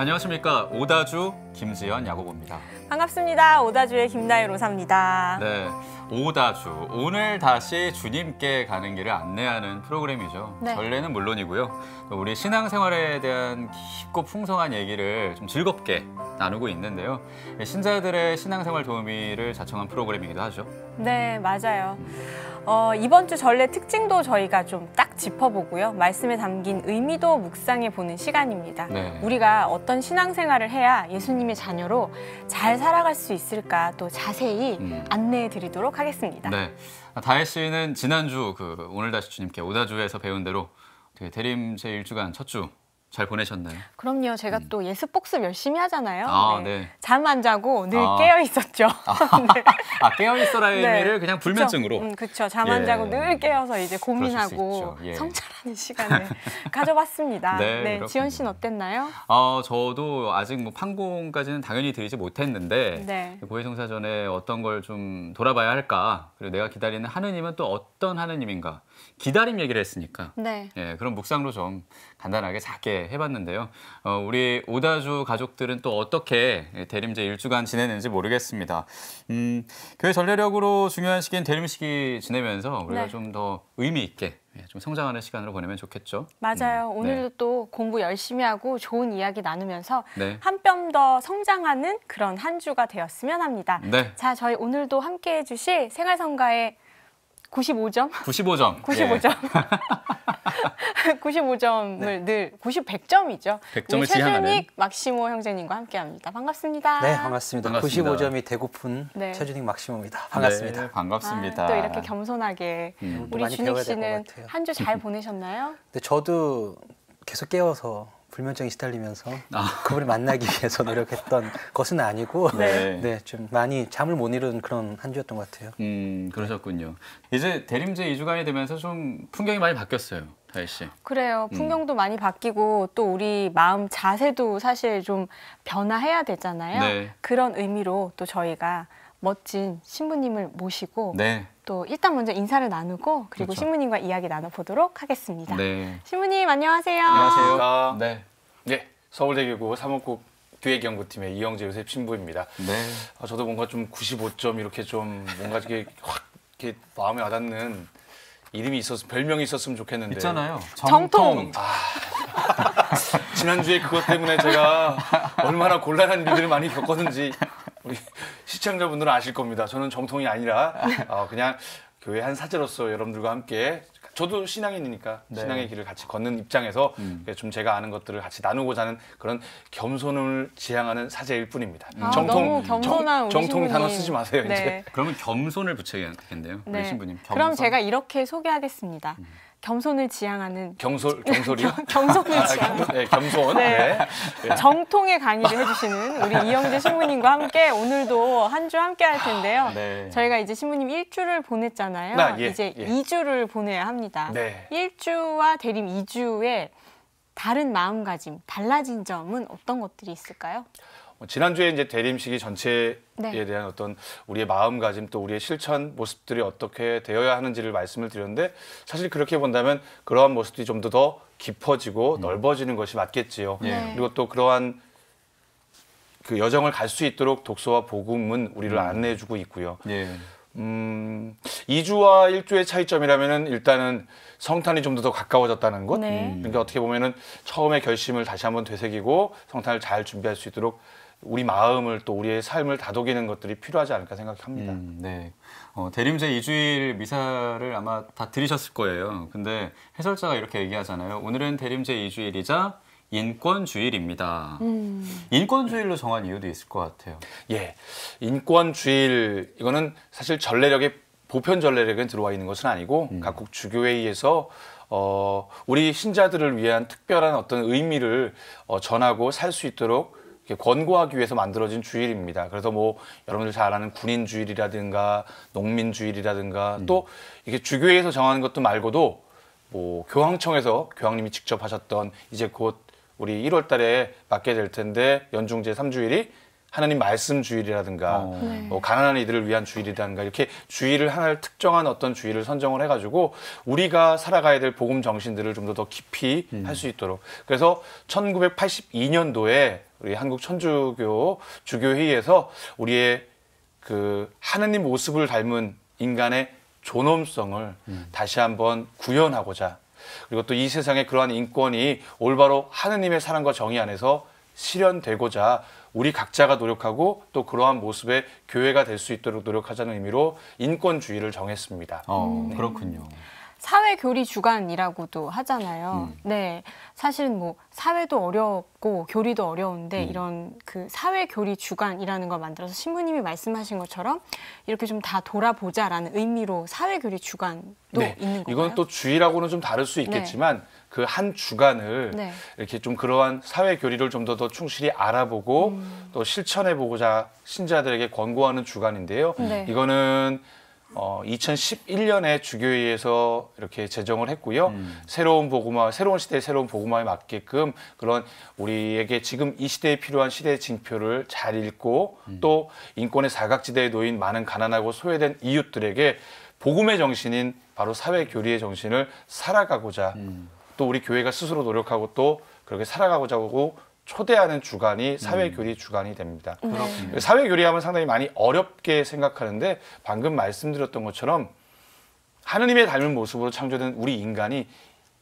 안녕하십니까. 오다주 김지연 야구부입니다. 반갑습니다. 오다주의 김나희 로사입니다. 네, 오다주. 오늘 다시 주님께 가는 길을 안내하는 프로그램이죠. 네. 전례는 물론이고요. 우리 신앙생활에 대한 깊고 풍성한 얘기를 좀 즐겁게 나누고 있는데요. 신자들의 신앙생활 도우미를 자청한 프로그램이기도 하죠. 네, 맞아요. 이번 주 전례 특징도 저희가 좀 딱 짚어보고요. 말씀에 담긴 의미도 묵상해보는 시간입니다. 네. 우리가 어떤 신앙생활을 해야 예수님의 자녀로 잘 살아갈 수 있을까 또 자세히 안내해드리도록 하겠습니다. 네, 다혜 씨는 지난주 오늘 다시 주님께 오다주에서 배운 대로 대림 제1주간 첫 주 잘 보내셨나요? 그럼요. 제가 또 예습 복습 열심히 하잖아요. 네. 잠 안 자고 늘 깨어 있었죠. 네. 깨어 있어라의 네. 의미를 그냥 불면증으로. 그렇죠. 잠 안 자고 늘 깨어서 이제 고민하고 성찰하는 시간을 가져봤습니다. 네, 지연 씨는 어땠나요? 저도 아직 판공까지는 당연히 드리지 못했는데 네. 고해성사 전에 어떤 걸 좀 돌아봐야 할까, 그리고 내가 기다리는 하느님은 또 어떤 하느님인가, 기다림 얘기를 했으니까 그런 묵상로 좀 간단하게 작게 해봤는데요. 우리 오다주 가족들은 또 어떻게 대림제 1주간 지내는지 모르겠습니다. 교회 전례력으로 중요한 시기인 대림식이 지내면서 우리가 좀 더 의미 있게 좀 성장하는 시간으로 보내면 좋겠죠. 맞아요. 오늘도 또 공부 열심히 하고 좋은 이야기 나누면서 한 뼘 더 성장하는 그런 한 주가 되었으면 합니다. 자, 저희 오늘도 함께 해주실 생활성가의 95점? 95점. 95점. 95점을 늘 100점이죠. 100점을 지향하는 최준익 막시모 형제님과 함께합니다. 반갑습니다. 네, 반갑습니다. 95점이 되고픈 최준익 막시모입니다. 반갑습니다. 네, 반갑습니다. 또 이렇게 겸손하게 우리 준익 씨는 한 주 잘 보내셨나요? 네, 저도 계속 깨워서 불면증에 시달리면서 그분을 만나기 위해서 노력했던 것은 아니고 좀 많이 잠을 못 이룬 그런 한 주였던 것 같아요. 그러셨군요. 이제 대림제 2주간이 되면서 좀 풍경이 많이 바뀌었어요, 다혜 씨. 그래요. 풍경도 많이 바뀌고 또 우리 마음 자세도 사실 좀 변화해야 되잖아요. 그런 의미로 또 저희가 멋진 신부님을 모시고 또 일단 먼저 인사를 나누고 그리고 신부님과 이야기 나눠보도록 하겠습니다. 신부님 안녕하세요. 안녕하세요. 네, 서울대교구 사목국 기획연구팀의 이영재 요셉 신부입니다. 저도 뭔가 좀 95점 이렇게 좀 뭔가 이렇게 확 이렇게 마음에 와닿는 이름이 있었으면, 별명이 있었으면 좋겠는데. 있잖아요. 정통. 지난주에 그것 때문에 제가 얼마나 곤란한 일들을 많이 겪었는지 우리 시청자분들은 아실 겁니다. 저는 정통이 아니라 그냥 교회 한 사제로서 여러분들과 함께, 저도 신앙인이니까 신앙의 길을 같이 걷는 입장에서 좀 제가 아는 것들을 같이 나누고자 하는 그런 겸손을 지향하는 사제일 뿐입니다. 너무 겸손한 우리 정통 단어 신부님. 쓰지 마세요. 이제. 그러면 겸손을 붙여야겠네요, 우리 신부님. 겸손. 그럼 제가 이렇게 소개하겠습니다. 겸손을 지향하는 경솔이요? 겸손을 지향하는 겸손. 정통의 강의를 해주시는 우리 이영재 신부님과 함께 오늘도 한 주 함께 할 텐데요. 저희가 이제 신부님 1주를 보냈잖아요. 이제 2주를 보내야 합니다. 1주와 대림 2주의 다른 마음가짐, 달라진 점은 어떤 것들이 있을까요? 지난주에 이제 대림식이 전체에 대한 어떤 우리의 마음가짐, 또 우리의 실천 모습들이 어떻게 되어야 하는지를 말씀을 드렸는데, 사실 그렇게 본다면 그러한 모습들이 좀 더 깊어지고 넓어지는 것이 맞겠지요. 그리고 또 그러한 그 여정을 갈 수 있도록 독서와 복음은 우리를 안내해주고 있고요. 2주와 1주의 차이점이라면은 일단은 성탄이 좀 더 가까워졌다는 것. 그러니까 어떻게 보면은 처음에 결심을 다시 한번 되새기고 성탄을 잘 준비할 수 있도록 우리 마음을, 또 우리의 삶을 다독이는 것들이 필요하지 않을까 생각합니다. 대림제 2주일 미사를 아마 다 들으셨을 거예요. 근데 해설자가 이렇게 얘기하잖아요. 오늘은 대림제 2주일이자 인권주일입니다. 인권주일로 정한 이유도 있을 것 같아요. 인권주일, 이거는 사실 전례력에, 보편 전례력에 들어와 있는 것은 아니고 각국 주교회의에서 우리 신자들을 위한 특별한 어떤 의미를 전하고 살 수 있도록 권고하기 위해서 만들어진 주일입니다. 그래서 뭐 여러분들 잘 아는 군인주일이라든가 농민주일이라든가 또 이게 주교회에서 정하는 것도 말고도 뭐 교황청에서 교황님이 직접 하셨던, 이제 곧 우리 1월 달에 맞게 될 텐데 연중제 3주일이 하나님 말씀 주일이라든가 뭐 가난한 이들을 위한 주일이라든가 이렇게 주일을 하나를 특정한 어떤 주일을 선정을 해가지고 우리가 살아가야 될 복음 정신들을 좀 더 깊이 할 수 있도록. 그래서 1982년도에 우리 한국 천주교 주교회의에서 우리의 그 하느님 모습을 닮은 인간의 존엄성을 다시 한번 구현하고자, 그리고 또 이 세상에 그러한 인권이 올바로 하느님의 사랑과 정의 안에서 실현되고자 우리 각자가 노력하고 또 그러한 모습의 교회가 될 수 있도록 노력하자는 의미로 인권주의를 정했습니다. 그렇군요. 사회교리 주간이라고도 하잖아요. 네, 사실은 뭐 사회도 어렵고 교리도 어려운데 이런 그 사회교리 주간이라는 걸 만들어서 신부님이 말씀하신 것처럼 이렇게 좀 다 돌아보자라는 의미로 사회교리 주간도 있는 건가요? 이건 또 주일하고는 좀 다를 수 있겠지만 그 한 주간을 이렇게 좀 그러한 사회교리를 좀 더 충실히 알아보고 또 실천해보고자 신자들에게 권고하는 주간인데요. 이거는 2011년에 주교회에서 이렇게 제정을 했고요. 새로운 복음화, 새로운 시대의 새로운 복음화에 맞게끔 그런 우리에게 지금 이 시대에 필요한 시대의 징표를 잘 읽고 또 인권의 사각지대에 놓인 많은 가난하고 소외된 이웃들에게 복음의 정신인 바로 사회교리의 정신을 살아가고자 또 우리 교회가 스스로 노력하고 또 그렇게 살아가고자 하고 초대하는 주간이 사회교리 주간이 됩니다. 사회교리하면 상당히 많이 어렵게 생각하는데 방금 말씀드렸던 것처럼 하느님의 닮은 모습으로 창조된 우리 인간이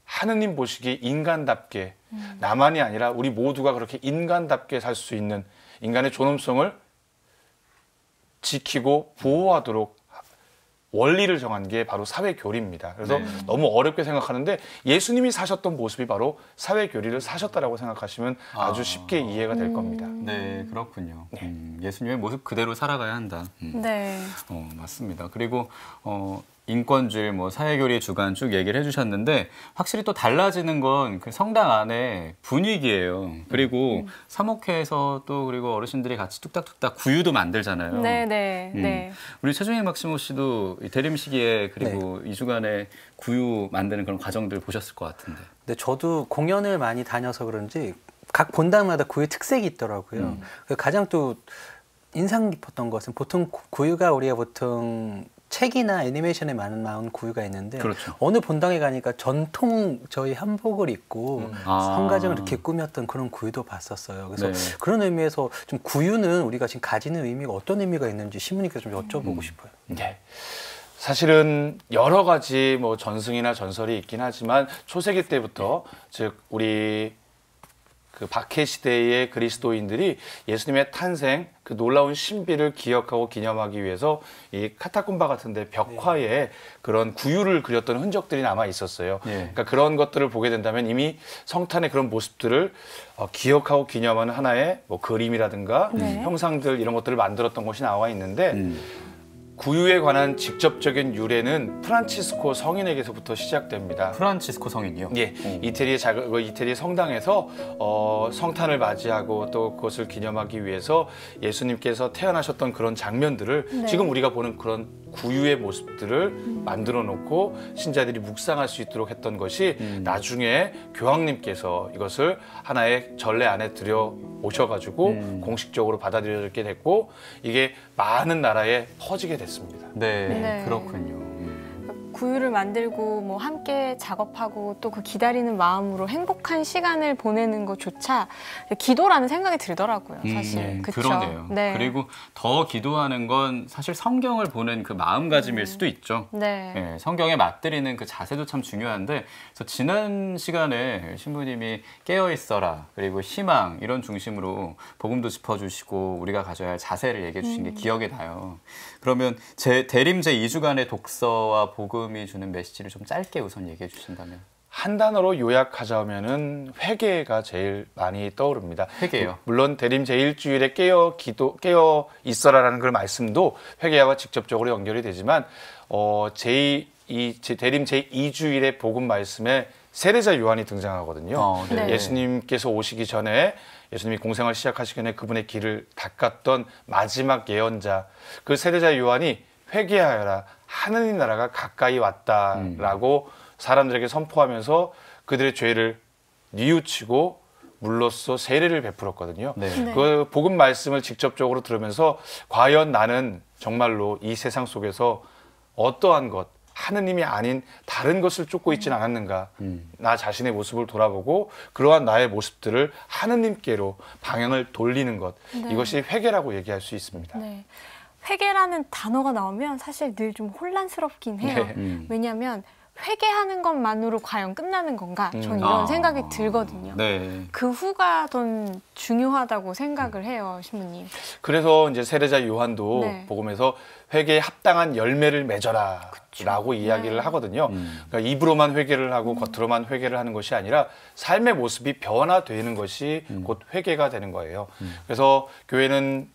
하느님 보시기에 인간답게 나만이 아니라 우리 모두가 그렇게 인간답게 살 수 있는 인간의 존엄성을 지키고 보호하도록 원리를 정한 게 바로 사회교리입니다. 그래서 너무 어렵게 생각하는데 예수님이 사셨던 모습이 바로 사회교리를 사셨다라고 생각하시면 아주 쉽게 이해가 될 겁니다. 네, 그렇군요. 예수님의 모습 그대로 살아가야 한다. 네. 맞습니다. 그리고 인권주의, 뭐 사회교리 주간 쭉 얘기를 해주셨는데 확실히 또 달라지는 건 그 성당 안에 분위기예요. 그리고 사목회에서 또 그리고 어르신들이 같이 뚝딱뚝딱 구유도 만들잖아요. 네. 우리 최종일 막시모 씨도 대림 시기에 그리고 이 주간에 구유 만드는 그런 과정들 보셨을 것 같은데. 네, 저도 공연을 많이 다녀서 그런지 각 본당마다 구유 특색이 있더라고요. 가장 또 인상 깊었던 것은 보통 구유가 우리가 보통 책이나 애니메이션에 많은 나온 구유가 있는데 어느 본당에 가니까 전통 저희 한복을 입고 성가정을 이렇게 꾸몄던 그런 구유도 봤었어요. 그래서 그런 의미에서 좀 구유는 우리가 지금 가지는 의미가 어떤 의미가 있는지 신부님께서 좀 여쭤보고 싶어요. 네. 사실은 여러 가지 뭐 전승이나 전설이 있긴 하지만 초세기 때부터 즉 우리 그 박해 시대의 그리스도인들이 예수님의 탄생, 그 놀라운 신비를 기억하고 기념하기 위해서 이 카타콤바 같은데 벽화에 그런 구유를 그렸던 흔적들이 남아 있었어요. 그러니까 그런 것들을 보게 된다면 이미 성탄의 그런 모습들을 기억하고 기념하는 하나의 뭐 그림이라든가 형상들 이런 것들을 만들었던 것이 나와 있는데 구유에 관한 직접적인 유래는 프란치스코 성인에게서부터 시작됩니다. 프란치스코 성인이요? 예, 이태리 성당에서 성탄을 맞이하고 또 그것을 기념하기 위해서 예수님께서 태어나셨던 그런 장면들을 지금 우리가 보는 그런 구유의 모습들을 만들어 놓고 신자들이 묵상할 수 있도록 했던 것이 나중에 교황님께서 이것을 하나의 전례 안에 들여 오셔가지고 공식적으로 받아들여지게 됐고 이게 많은 나라에 퍼지게 됐습니다. 네. 그렇군요. 구유를 만들고 뭐 함께 작업하고 또 그 기다리는 마음으로 행복한 시간을 보내는 것조차 기도라는 생각이 들더라고요. 사실. 그러네요. 그리고 더 기도하는 건 사실 성경을 보는 그 마음가짐일 수도 있죠. 성경에 맞들이는 그 자세도 참 중요한데 그래서 지난 시간에 신부님이 깨어있어라 그리고 희망 이런 중심으로 복음도 짚어주시고 우리가 가져야 할 자세를 얘기해 주신 게 기억에 나요. 그러면 대림 제2주간의 독서와 복음이 주는 메시지를 좀 짧게 우선 얘기해 주신다면. 한 단어로 요약하자면은 회개가 제일 많이 떠오릅니다. 회개요. 물론 대림 제1주일에 깨어 있어라라는 그 말씀도 회개와 직접적으로 연결이 되지만 대림 제2주일의 복음 말씀에 세례자 요한이 등장하거든요. 예수님께서 오시기 전에 예수님이 공생을 시작하시기 전에 그분의 길을 닦았던 마지막 예언자 그 세례자 요한이 회개하여라 하느님 나라가 가까이 왔다라고 사람들에게 선포하면서 그들의 죄를 뉘우치고 물로써 세례를 베풀었거든요. 그 복음 말씀을 직접적으로 들으면서 과연 나는 정말로 이 세상 속에서 어떠한 것, 하느님이 아닌 다른 것을 쫓고 있지는 않았는가. 나 자신의 모습을 돌아보고 그러한 나의 모습들을 하느님께로 방향을 돌리는 것. 이것이 회개라고 얘기할 수 있습니다. 회개라는 단어가 나오면 사실 늘 좀 혼란스럽긴 해요. 왜냐하면 회개하는 것만으로 과연 끝나는 건가? 저는 이런 생각이 들거든요. 그 후가 더 중요하다고 생각을 해요, 신부님. 그래서 이제 세례자 요한도 복음에서 회개에 합당한 열매를 맺어라 라고 이야기를 하거든요. 그러니까 입으로만 회개를 하고 겉으로만 회개를 하는 것이 아니라 삶의 모습이 변화되는 것이 곧 회개가 되는 거예요. 그래서 교회는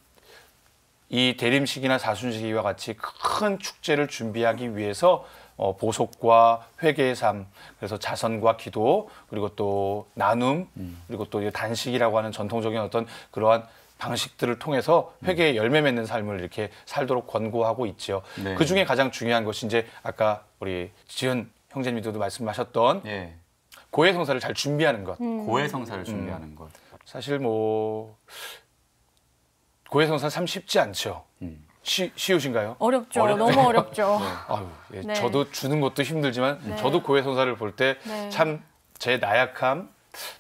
이 대림식이나 사순식이와 같이 큰 축제를 준비하기 위해서 보속과 회개의 삶, 그래서 자선과 기도, 그리고 또 나눔, 그리고 또 단식이라고 하는 전통적인 어떤 그러한 방식들을 통해서 회개의 열매 맺는 삶을 이렇게 살도록 권고하고 있죠. 그 중에 가장 중요한 것이 이제 아까 우리 지은 형제님들도 말씀하셨던 고해성사를 잘 준비하는 것. 고해성사를 준비하는 것. 사실 뭐 고해성사 참 쉽지 않죠. 쉬우신가요? 어렵죠. 너무 어렵죠. 아유, 저도 주는 것도 힘들지만 저도 고해성사를 볼 때 참 제 나약함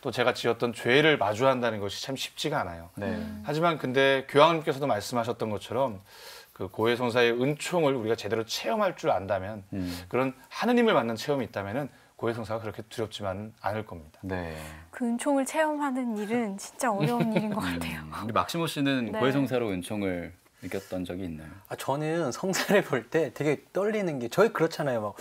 또 제가 지었던 죄를 마주한다는 것이 참 쉽지가 않아요. 하지만 근데 교황님께서도 말씀하셨던 것처럼 그 고해성사의 은총을 우리가 제대로 체험할 줄 안다면 그런 하느님을 만난 체험이 있다면은 고해성사가 그렇게 두렵지만 않을 겁니다. 그 은총을 체험하는 일은 진짜 어려운 일인 것 같아요. 우리 막시모 씨는 고해성사로 은총을 느꼈던 적이 있나요? 저는 성사를 볼 때 되게 떨리는 게 저희 그렇잖아요.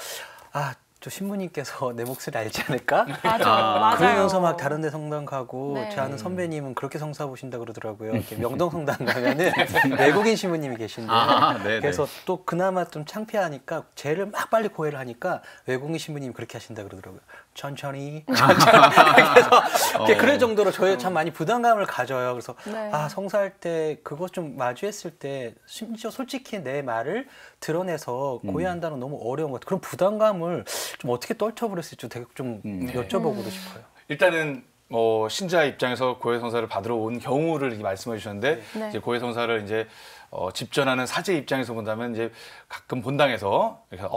저 신부님께서 내 목소리 알지 않을까? 맞아요. 그러면서 막 다른 데 성당 가고 제 아는 선배님은 그렇게 성사 보신다 그러더라고요. 이렇게 명동 성당 가면은 외국인 신부님이 계신데 그래서 또 그나마 좀 창피하니까 죄를 막 빨리 고해를 하니까 외국인 신부님이 그렇게 하신다 그러더라고요. 천천히 그래서 그럴 정도로 저희 참 많이 부담감을 가져요. 그래서 성사할 때 그거 좀 마주했을 때 심지어 솔직히 내 말을 드러내서 고해한다는 너무 어려운 것 같아요. 그런 부담감을 좀 어떻게 떨쳐버렸을지 되게 좀 여쭤보고도 싶어요. 일단은 신자 입장에서 고해성사를 받으러 온 경우를 말씀해 주셨는데 이제 고해성사를 이제 집전하는 사제 입장에서 본다면 이제 가끔 본당에서 이렇게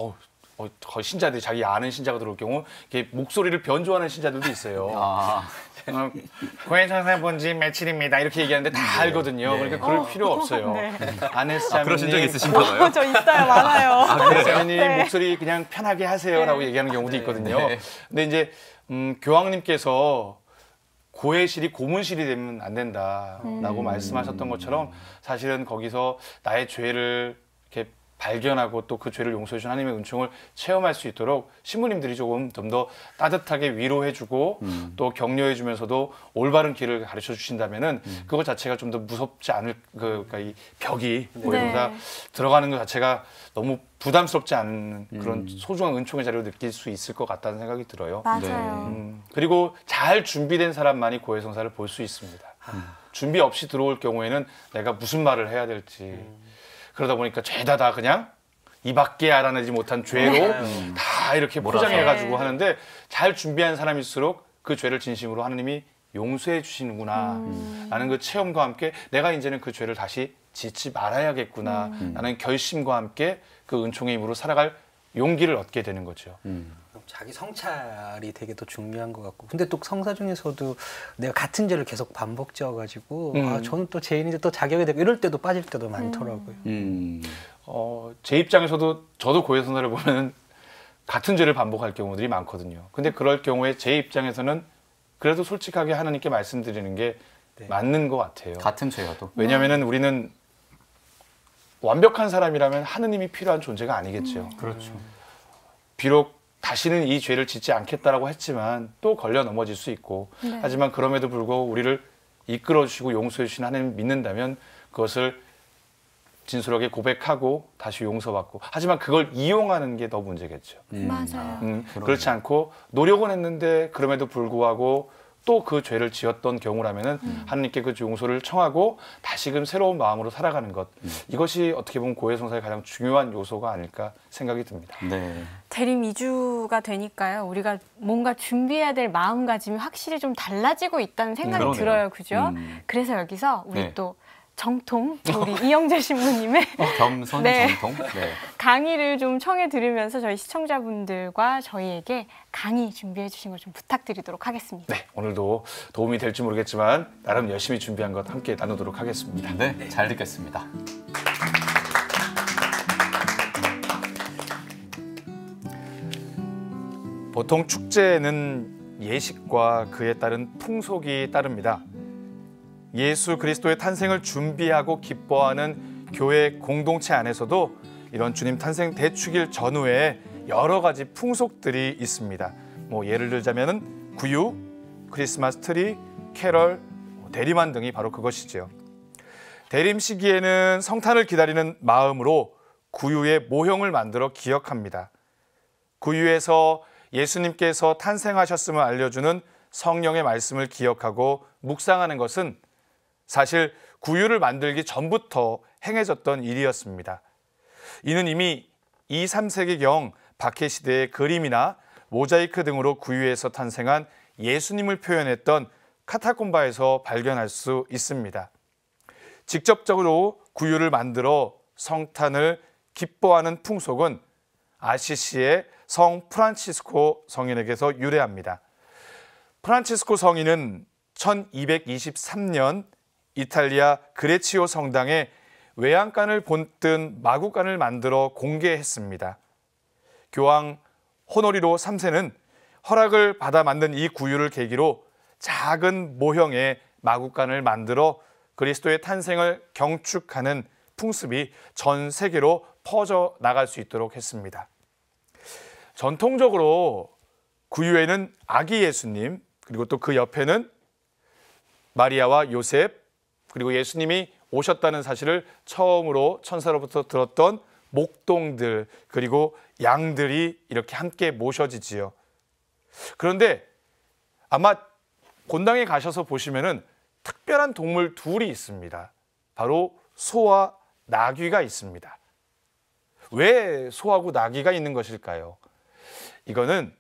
거의 신자들이 자기 아는 신자가 들어올 경우 이렇게 목소리를 변조하는 신자들도 있어요. 고해성사 본 지 며칠입니다. 이렇게 얘기하는데 다 알거든요. 그러니까 그럴 필요 없어요. 아네스자매님 그러신 적 있으신가 봐요? 저 있어요. 많아요. 아네스자매님 목소리 그냥 편하게 하세요라고 얘기하는 경우도 있거든요. 근데 이제 교황님께서 고해실이 고문실이 되면 안 된다라고 말씀하셨던 것처럼 사실은 거기서 나의 죄를 이렇게 발견하고 또 그 죄를 용서해 주신 하나님의 은총을 체험할 수 있도록 신부님들이 조금 좀 더 따뜻하게 위로해주고 또 격려해주면서도 올바른 길을 가르쳐 주신다면은 그것 자체가 좀 더 무섭지 않을 그러니까 이 벽이 고해성사 들어가는 것 자체가 너무 부담스럽지 않은 그런 소중한 은총의 자리로 느낄 수 있을 것 같다는 생각이 들어요. 맞아요. 그리고 잘 준비된 사람만이 고해성사를 볼 수 있습니다. 준비 없이 들어올 경우에는 내가 무슨 말을 해야 될지 그러다 보니까 죄다 다 그냥 이밖에 알아내지 못한 죄로 다 이렇게 포장해가지고 하는데 잘 준비한 사람일수록 그 죄를 진심으로 하느님이 용서해 주시는구나 라는 그 체험과 함께 내가 이제는 그 죄를 다시 짓지 말아야겠구나 라는 결심과 함께 그 은총의 힘으로 살아갈 용기를 얻게 되는 거죠. 자기 성찰이 되게 더 중요한 것 같고 근데 또 성사 중에서도 내가 같은 죄를 계속 반복 지어가지고 저는 또 죄인인데 또 자격이 되고 이럴 때도 빠질 때도 많더라고요. 제 입장에서도 저도 고해성사를 보면 같은 죄를 반복할 경우들이 많거든요. 근데 그럴 경우에 제 입장에서는 그래도 솔직하게 하나님께 말씀드리는 게 맞는 것 같아요. 같은 죄여도. 왜냐하면 우리는 완벽한 사람이라면 하느님이 필요한 존재가 아니겠죠. 그렇죠. 비록 다시는 이 죄를 짓지 않겠다라고 했지만 또 걸려 넘어질 수 있고 하지만 그럼에도 불구하고 우리를 이끌어주시고 용서해주신 하나님 믿는다면 그것을 진솔하게 고백하고 다시 용서받고 하지만 그걸 이용하는 게 더 문제겠죠. 맞아요. 그렇지 않고 노력은 했는데 그럼에도 불구하고 또 그 죄를 지었던 경우라면은 하나님께 그 용서를 청하고 다시금 새로운 마음으로 살아가는 것, 이것이 어떻게 보면 고해 성사의 가장 중요한 요소가 아닐까 생각이 듭니다. 네. 대림 2주가 되니까요, 우리가 뭔가 준비해야 될 마음가짐이 확실히 좀 달라지고 있다는 생각이 들어요, 그죠? 그래서 여기서 우리 또 정통 우리 이영재 신부님의 겸손 정통 강의를 좀 청해 드리면서 저희 시청자분들과 저희에게 강의 준비해 주신 걸 좀 부탁드리도록 하겠습니다. 네, 오늘도 도움이 될지 모르겠지만 나름 열심히 준비한 것 함께 나누도록 하겠습니다. 네, 잘 듣겠습니다. 보통 축제에는 예식과 그에 따른 풍속이 따릅니다. 예수 그리스도의 탄생을 준비하고 기뻐하는 교회 공동체 안에서도 이런 주님 탄생 대축일 전후에 여러 가지 풍속들이 있습니다. 예를 들자면 구유, 크리스마스 트리, 캐럴, 대림한 등이 바로 그것이지요. 대림 시기에는 성탄을 기다리는 마음으로 구유의 모형을 만들어 기억합니다. 구유에서 예수님께서 탄생하셨음을 알려주는 성령의 말씀을 기억하고 묵상하는 것은 사실 구유를 만들기 전부터 행해졌던 일이었습니다. 이는 이미 2, 3세기경 박해시대의 그림이나 모자이크 등으로 구유에서 탄생한 예수님을 표현했던 카타콤바에서 발견할 수 있습니다. 직접적으로 구유를 만들어 성탄을 기뻐하는 풍속은 아시시의 성 프란치스코 성인에게서 유래합니다. 프란치스코 성인은 1223년 이탈리아 그레치오 성당에 외양간을 본뜬 마구간을 만들어 공개했습니다. 교황 호노리로 3세는 허락을 받아 만든 이 구유를 계기로 작은 모형의 마구간을 만들어 그리스도의 탄생을 경축하는 풍습이 전 세계로 퍼져 나갈 수 있도록 했습니다. 전통적으로 구유에는 아기 예수님, 그리고 또 그 옆에는 마리아와 요셉, 그리고 예수님이 오셨다는 사실을 처음으로 천사로부터 들었던 목동들, 그리고 양들이 이렇게 함께 모셔지지요. 그런데 아마 본당에 가셔서 보시면은 특별한 동물 둘이 있습니다. 바로 소와 나귀가 있습니다. 왜 소하고 나귀가 있는 것일까요? 이거는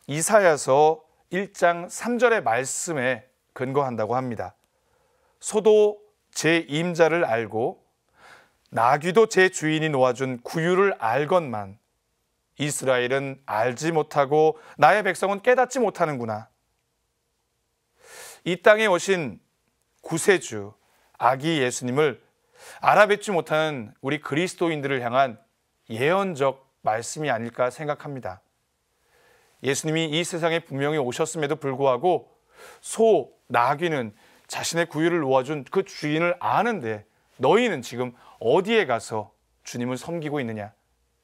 이사야서 1장 3절의 말씀에 근거한다고 합니다. 소도 제 임자를 알고 나귀도 제 주인이 놓아준 구유를 알건만 이스라엘은 알지 못하고 나의 백성은 깨닫지 못하는구나. 이 땅에 오신 구세주 아기 예수님을 알아뵙지 못하는 우리 그리스도인들을 향한 예언적 말씀이 아닐까 생각합니다. 예수님이 이 세상에 분명히 오셨음에도 불구하고 소, 나귀는 자신의 구유를 놓아준 그 주인을 아는데 너희는 지금 어디에 가서 주님을 섬기고 있느냐?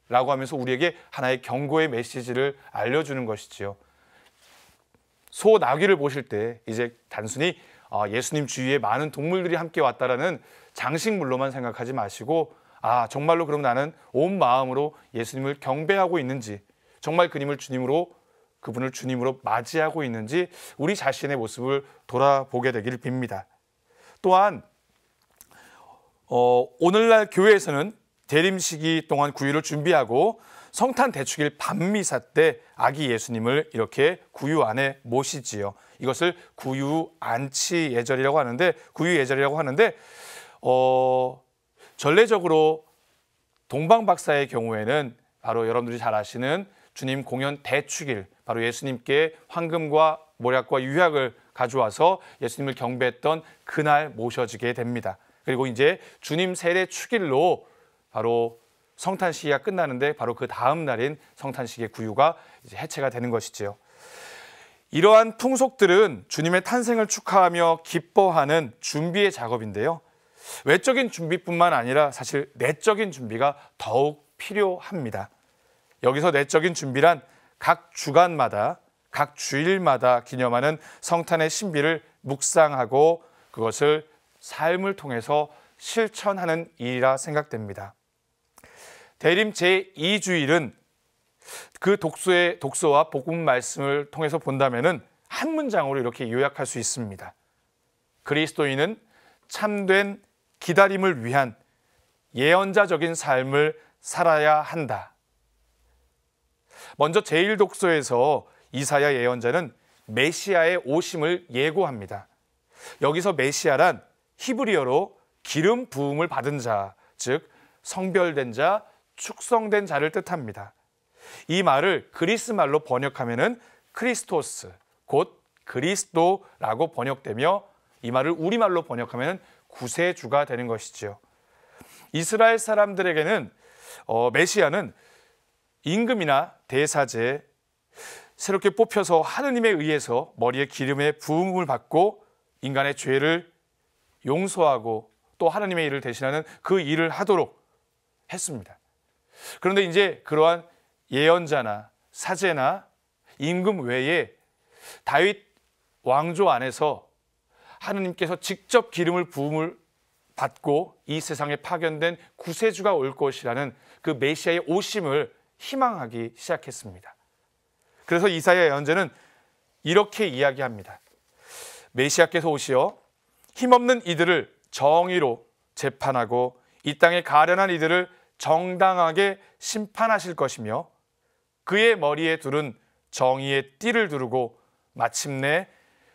라고 하면서 우리에게 하나의 경고의 메시지를 알려주는 것이지요. 소, 나귀를 보실 때 이제 단순히 예수님 주위에 많은 동물들이 함께 왔다라는 장식물로만 생각하지 마시고 정말로 그럼 나는 온 마음으로 예수님을 경배하고 있는지, 정말 그분을 주님으로 맞이하고 있는지 우리 자신의 모습을 돌아보게 되기를 빕니다. 또한 오늘날 교회에서는 대림 시기 동안 구유를 준비하고 성탄 대축일 밤미사 때 아기 예수님을 이렇게 구유 안에 모시지요. 이것을 구유 안치 예절이라고 하는데, 구유 예절이라고 하는데 전례적으로 동방박사의 경우에는 바로 여러분들이 잘 아시는 주님 공연 대축일, 바로 예수님께 황금과 모략과 유약을 가져와서 예수님을 경배했던 그날 모셔지게 됩니다. 그리고 이제 주님 세례 축일로 바로 성탄 시기가 끝나는데 바로 그 다음 날인 성탄 시기의 구유가 이제 해체가 되는 것이지요. 이러한 풍속들은 주님의 탄생을 축하하며 기뻐하는 준비의 작업인데요. 외적인 준비뿐만 아니라 사실 내적인 준비가 더욱 필요합니다. 여기서 내적인 준비란 각 주간마다, 각 주일마다 기념하는 성탄의 신비를 묵상하고 그것을 삶을 통해서 실천하는 일이라 생각됩니다. 대림 제2주일은 그 독서와 복음 말씀을 통해서 본다면은 한 문장으로 이렇게 요약할 수 있습니다. 그리스도인은 참된 기다림을 위한 예언자적인 삶을 살아야 한다. 먼저 제1독서에서 이사야 예언자는 메시아의 오심을 예고합니다. 여기서 메시아란 히브리어로 기름 부음을 받은 자, 즉 성별된 자, 축성된 자를 뜻합니다. 이 말을 그리스 말로 번역하면은 크리스토스, 곧 그리스도라고 번역되며 이 말을 우리말로 번역하면 구세주가 되는 것이지요. 이스라엘 사람들에게는 메시아는 임금이나 대사제, 새롭게 뽑혀서 하느님에 의해서 머리에 기름의 부음을 받고 인간의 죄를 용서하고 또 하나님의 일을 대신하는 그 일을 하도록 했습니다. 그런데 이제 그러한 예언자나 사제나 임금 외에 다윗 왕조 안에서 하느님께서 직접 기름을 부음을 받고 이 세상에 파견된 구세주가 올 것이라는 그 메시아의 오심을 희망하기 시작했습니다. 그래서 이사야 예언자는 이렇게 이야기합니다. 메시아께서 오시어 힘없는 이들을 정의로 재판하고 이 땅에 가련한 이들을 정당하게 심판하실 것이며 그의 머리에 두른 정의의 띠를 두르고 마침내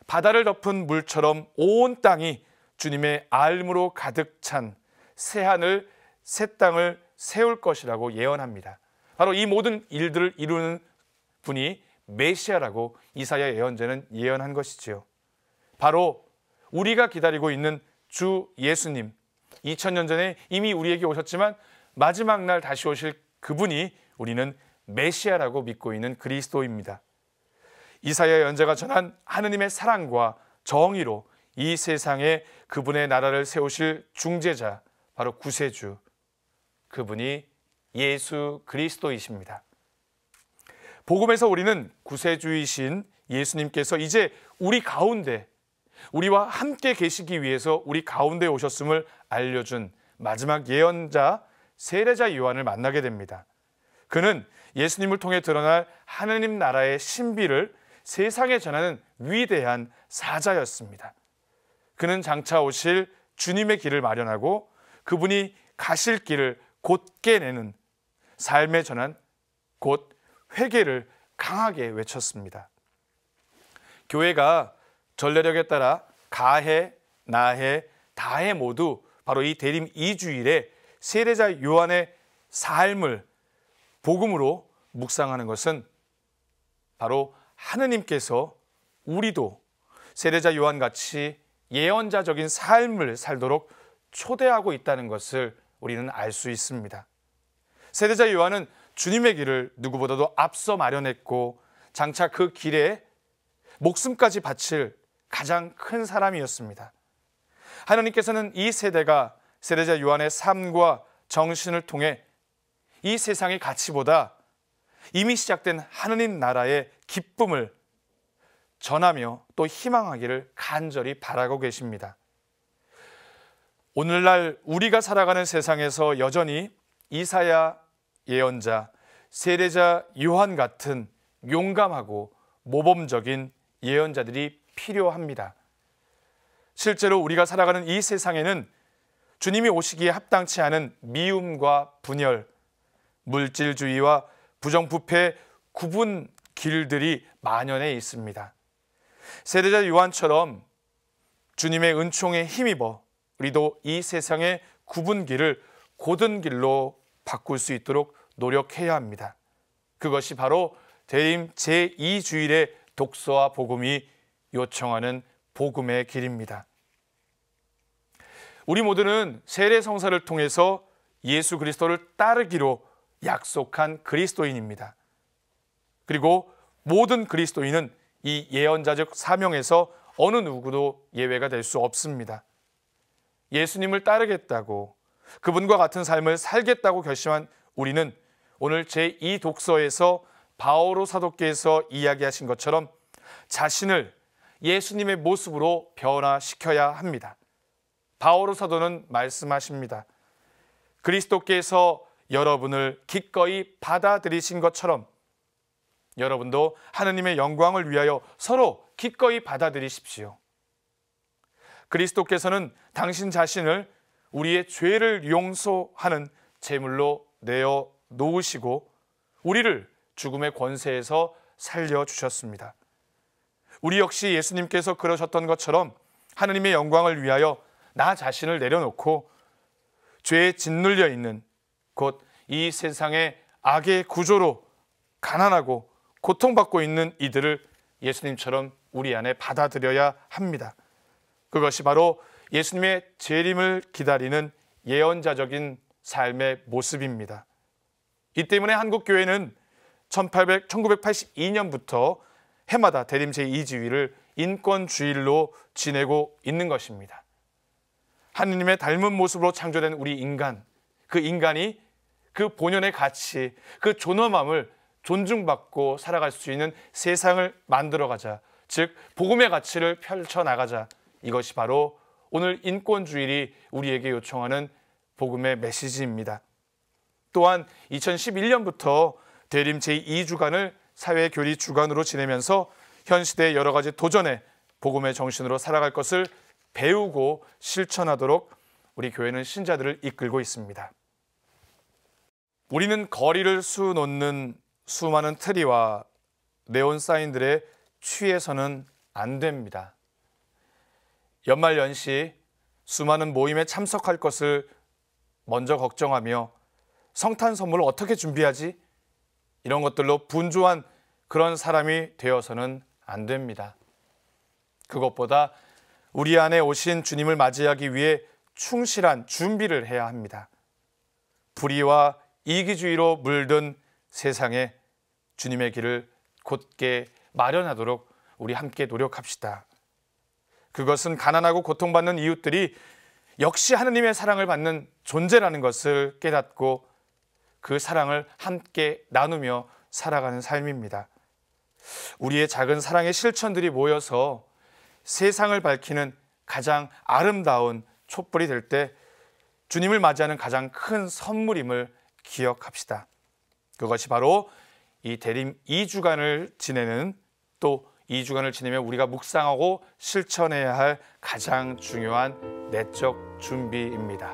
바다를 덮은 물처럼 온 땅이 주님의 알므로 가득 찬 새하늘, 새 땅을 세울 것이라고 예언합니다. 바로 이 모든 일들을 이루는 분이 메시아라고 이사야 예언자는 예언한 것이지요. 바로 우리가 기다리고 있는 주 예수님, 2000년 전에 이미 우리에게 오셨지만 마지막 날 다시 오실 그분이 우리는 메시아라고 믿고 있는 그리스도입니다. 이사야 예언자가 전한 하느님의 사랑과 정의로 이 세상에 그분의 나라를 세우실 중재자, 바로 구세주, 그분이 예수 그리스도이십니다. 복음에서 우리는 구세주이신 예수님께서 이제 우리 가운데, 우리와 함께 계시기 위해서 우리 가운데 오셨음을 알려준 마지막 예언자 세례자 요한을 만나게 됩니다. 그는 예수님을 통해 드러날 하느님 나라의 신비를 세상에 전하는 위대한 사자였습니다. 그는 장차 오실 주님의 길을 마련하고 그분이 가실 길을 곧게 내는 삶의 전환, 곧 회개를 강하게 외쳤습니다. 교회가 전례력에 따라 가해, 나해, 다해 모두 바로 이 대림 2주일에 세례자 요한의 삶을 복음으로 묵상하는 것은 바로 하느님께서 우리도 세례자 요한같이 예언자적인 삶을 살도록 초대하고 있다는 것을 우리는 알 수 있습니다. 세례자 요한은 주님의 길을 누구보다도 앞서 마련했고 장차 그 길에 목숨까지 바칠 가장 큰 사람이었습니다. 하나님께서는 이 세대가 세례자 요한의 삶과 정신을 통해 이 세상의 가치보다 이미 시작된 하느님 나라의 기쁨을 전하며 또 희망하기를 간절히 바라고 계십니다. 오늘날 우리가 살아가는 세상에서 여전히 이사야 예언자, 세례자 요한 같은 용감하고 모범적인 예언자들이 필요합니다. 실제로 우리가 살아가는 이 세상에는 주님이 오시기에 합당치 않은 미움과 분열, 물질주의와 부정부패 구분 길들이 만연해 있습니다. 세례자 요한처럼 주님의 은총에 힘입어 우리도 이 세상의 굽은 길을 곧은 길로 바꿀 수 있도록 노력해야 합니다. 그것이 바로 대림 제2주일의 독서와 복음이 요청하는 복음의 길입니다. 우리 모두는 세례 성사를 통해서 예수 그리스도를 따르기로 약속한 그리스도인입니다. 그리고 모든 그리스도인은 이 예언자적 사명에서 어느 누구도 예외가 될 수 없습니다. 예수님을 따르겠다고 그분과 같은 삶을 살겠다고 결심한 우리는 오늘 제2 독서에서 바오로 사도께서 이야기하신 것처럼 자신을 예수님의 모습으로 변화시켜야 합니다. 바오로 사도는 말씀하십니다. 그리스도께서 여러분을 기꺼이 받아들이신 것처럼 여러분도 하느님의 영광을 위하여 서로 기꺼이 받아들이십시오. 그리스도께서는 당신 자신을 우리의 죄를 용서하는 제물로 내어 놓으시고 우리를 죽음의 권세에서 살려주셨습니다. 우리 역시 예수님께서 그러셨던 것처럼 하느님의 영광을 위하여 나 자신을 내려놓고 죄에 짓눌려 있는 곧 이 세상의 악의 구조로 가난하고 고통받고 있는 이들을 예수님처럼 우리 안에 받아들여야 합니다. 그것이 바로 예수님의 재림을 기다리는 예언자적인 삶의 모습입니다. 이 때문에 한국교회는 1982년부터 해마다 대림 제2주일을 인권주일로 지내고 있는 것입니다. 하느님의 닮은 모습으로 창조된 우리 인간, 그 인간이 그 본연의 가치, 그 존엄함을 존중받고 살아갈 수 있는 세상을 만들어가자, 즉 복음의 가치를 펼쳐나가자, 이것이 바로 오늘 인권주일이 우리에게 요청하는 복음의 메시지입니다. 또한 2011년부터 대림 제2주간을 사회교리 주간으로 지내면서 현 시대의 여러 가지 도전에 복음의 정신으로 살아갈 것을 배우고 실천하도록 우리 교회는 신자들을 이끌고 있습니다. 우리는 거리를 수놓는 수많은 트리와 네온 사인들에 취해서는 안 됩니다. 연말연시 수많은 모임에 참석할 것을 먼저 걱정하며 성탄 선물을 어떻게 준비하지? 이런 것들로 분주한 그런 사람이 되어서는 안 됩니다. 그것보다 우리 안에 오신 주님을 맞이하기 위해 충실한 준비를 해야 합니다. 불의와 이기주의로 물든 세상에 주님의 길을 곧게 마련하도록 우리 함께 노력합시다. 그것은 가난하고 고통받는 이웃들이 역시 하느님의 사랑을 받는 존재라는 것을 깨닫고 그 사랑을 함께 나누며 살아가는 삶입니다. 우리의 작은 사랑의 실천들이 모여서 세상을 밝히는 가장 아름다운 촛불이 될 때 주님을 맞이하는 가장 큰 선물임을 기억합시다. 그것이 바로 이 대림 2주간을 지내는, 또 2주간을 지내며 우리가 묵상하고 실천해야 할 가장 중요한 내적 준비입니다.